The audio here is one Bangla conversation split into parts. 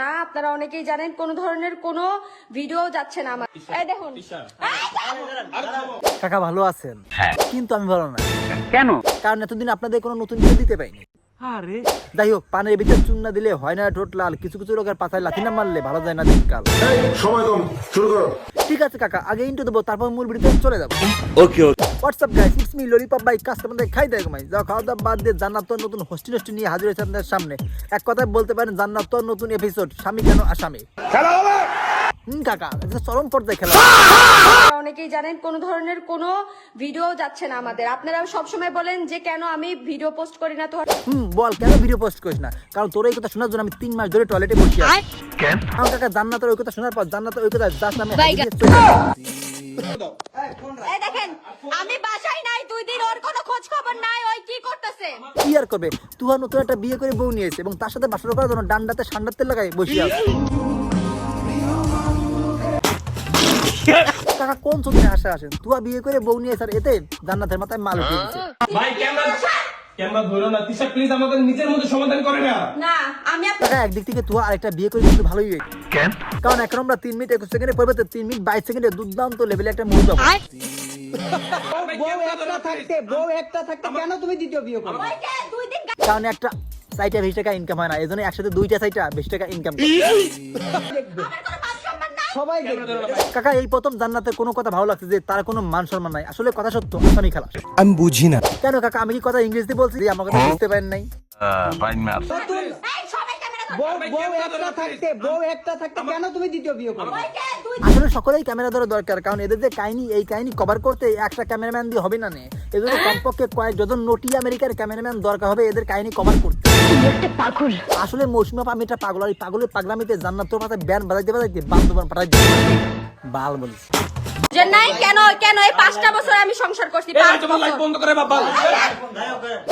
না আপনারা অনেকেই জানেন কোন ধরনের কোনো ভিডিও যাচ্ছে না আমার। এই দেখুন কাকা ভালো আছেন? হ্যাঁ। কিন্তু আমি ভালো না। কেন? কারণ এতদিন আপনাদের কোনো নতুন ভিডিও দিতে পাইনি। আরে যাই হোক, পানের ভিতরে চুন না দিলে হয় না ঠোঁট লাল, কিছু কিছু লোকের পাতায় লাথি না মারলে ভালো যায় না দিনকাল। সময় কম, শুরু করো। ঠিক আছে কাকা, আগে ইন্টু দেবো, তারপর মূল ভিডিওতে চলে যাবো। Okay okay. WhatsApp guys, it's me lollipop ভাই, কাস্টমারদের খাই দেয় ঘুমাই। যাও খাওয়া দাওয়া বাদ দিয়ে জান্নাত তোর নতুন হোস্টেল নিয়ে হাজির হয়েছে আপনাদের সামনে। এক কথায় বলতে পারেন জান্নাত তোর নতুন এপিসোড, স্বামী কেন আসামি। কাকা এটা চরম পর্যায়ে খেলা। আপনারা অনেকেই জানেন কোন ধরনের কোনো ভিডিও যাচ্ছে না আমাদের। আপনারা সব সময় বলেন যে কেন আমি ভিডিও পোস্ট করি না। তো বল কেন ভিডিও পোস্ট করিস না? কারণ তোর এই কথা শোনার জন্য আমি 3 মাস ধরে টয়লেটে বসে আছি। কেন? কারণ কাকা জান্নাতের ওই কথা শোনার পর জান্নাতের ওই কথা জাস্ট আমি এই দেখেন আমি বাসায় নাই 2 দিন, ওর কোনো খোঁজ খবর নাই। ওই কি করতেছে? কি আর করবে? তুই নতুন একটা বিয়ে করে বউ নিয়েছে এবং তার সাথে বাসর করার জন্য ডান্ডাতে সান্ডার তেল লাগাই বসে আছে। কাকা কোন চোখে আসে আসেন? তুই বিয়ে করে বউ নিয়ে স্যার, এতে জান্নাতের মাথায় মাল উঠে দিচ্ছে। ভাই ক্যামেরা ধরো না, তিশা প্লিজ আমাদের নিজের মধ্যে সমাধান করে না। না আমি কাকা একদিক থেকে তুই আরেকটা বিয়ে করে কিন্তু ভালোই হয়েছে। কেন? কারণ এখন আমরা 3 মিনিট 21 সেকেন্ডে পরিবর্তে 3 মিনিট 22 সেকেন্ডে দুর্দান্ত লেভেলে একটা মুভি পাবো। বউ একটা থাকতে কেন তুমি দ্বিতীয় বিয়ে করো? 2 দিন কারণ একটা সাইটে 20 টাকা ইনকাম হয় না, এই জন্য একসাথে 2টা সাইটে 20 টাকা ইনকাম করে। সবাই দেখবে। কাকা এই প্রথম জান্নাতের কোনো কথা ভালো লাগছে যে তার কোনো মান সম্মান নাই। আসলে কথা সত্য, আসামি খালাস। আমি বুঝি না। কেন কাকা, আমি কি কথা ইংরেজিতে বলছি যে আমার কথা বুঝতে পারেন নাই? Fine math. এই সবাই ক্যামেরা বউ একটা থাকতে কেন তুমি দ্বিতীয় বিয়ে করো? আসলে সকলেই ক্যামেরা ধরা দরকার, কারণ এদের যে কাহিনী, এই কাহিনী কভার করতে একটা ক্যামেরাম্যান দিয়ে হবে না। এজন্য কমপক্ষে কয়েক ডজন নটি আমেরিকার ক্যামেরাম্যান দরকার হবে এদের কাহিনী কভার করতে। আসলে মৌসুমী আপা আমি এটা পাগল, আর এই পাগলের পাগলামিতে জান্নাত তোর মাথায় ব্যান্ড বাজাইতে বাজাইতে বান্দরবান পাঠাই দিতে বাল বলিস। যে নাই কেন কেন এই 5টা বছর আমি সংসার করছি। 5 তোমার লাইট বন্ধ করে বাবা।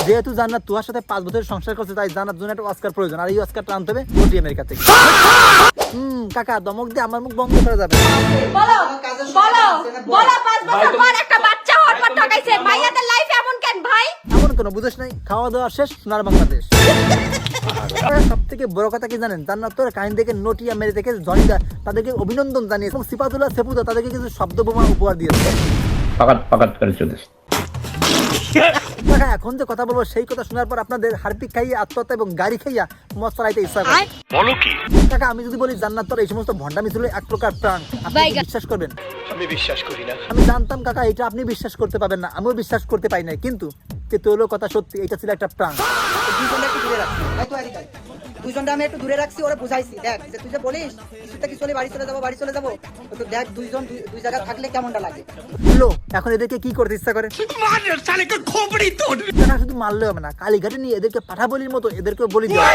যেহেতু জান্নাত তোর সাথে 5 বছর সংসার করছে, তাই জান্নাত জন্য একটা অস্কার প্রয়োজন, আর এই অস্কারটা আনতে হবে নটি আমেরিকা থেকে। কাকা দমক দিয়ে আমার মুখ বন্ধ করা যাবে। বলো বলো বলো 5 বছর পর একটা বাচ্চা হওয়ার পর টাকাইছে। ভাইয়াদের লাইফ এমন কেন ভাই? এমন কোনো বুঝিস নাই, খাওয়া দাওয়া শেষ, সোনার বাংলাদেশ। সব থেকে বড় কথা কি জানেন? জান্নাত তোর কাহিনী থেকে নটি আমেরিকা থেকে জনিদা তাদেরকে অভিনন্দন জানিয়েছে এবং সিফাতুল্লাহ সেপুদা তাদেরকে কিছু শব্দ বোমা উপহার দিয়েছে। পাকাত করে চলেছে। কাকা এখন যে কথা বলবো সেই কথা শোনার পর আপনাদের হারপিক খাইয়ে আত্মহত্যা এবং গাড়ি খাইয়া মদ চালাইতে ইচ্ছা করে। বলো কি? কাকা আমি যদি বলি জান্নাত তোর এই সমস্ত ভণ্ডামি ছিল এক প্রকার প্রাণ, আপনি কি বিশ্বাস করবেন? আমি বিশ্বাস করি না। আমি জানতাম কাকা এটা আপনি বিশ্বাস করতে পারবেন না, আমিও বিশ্বাস করতে পারি নাই, কিন্তু যে তোর কথা সত্যি, এটা ছিল একটা প্রাণ। দুইজনটা একটু দূরে রাখছি। ভাই তো আরি দুইজনটা আমি একটু দূরে রাখছি, ওরা বুঝাইছি। দেখ যে তুই যে বলিস কিছুটা কি চলে বাড়ি চলে যাবো, তো দেখ দুইজন দুই জায়গা থাকলে কেমনটা লাগে। লো এখন এদেরকে কি করতে ইচ্ছা করে? কাকা শুধু মারলে হবে না, কালীঘাটে নিয়ে এদেরকে পাঠাবলির মতো এদেরকে বলি দেওয়া।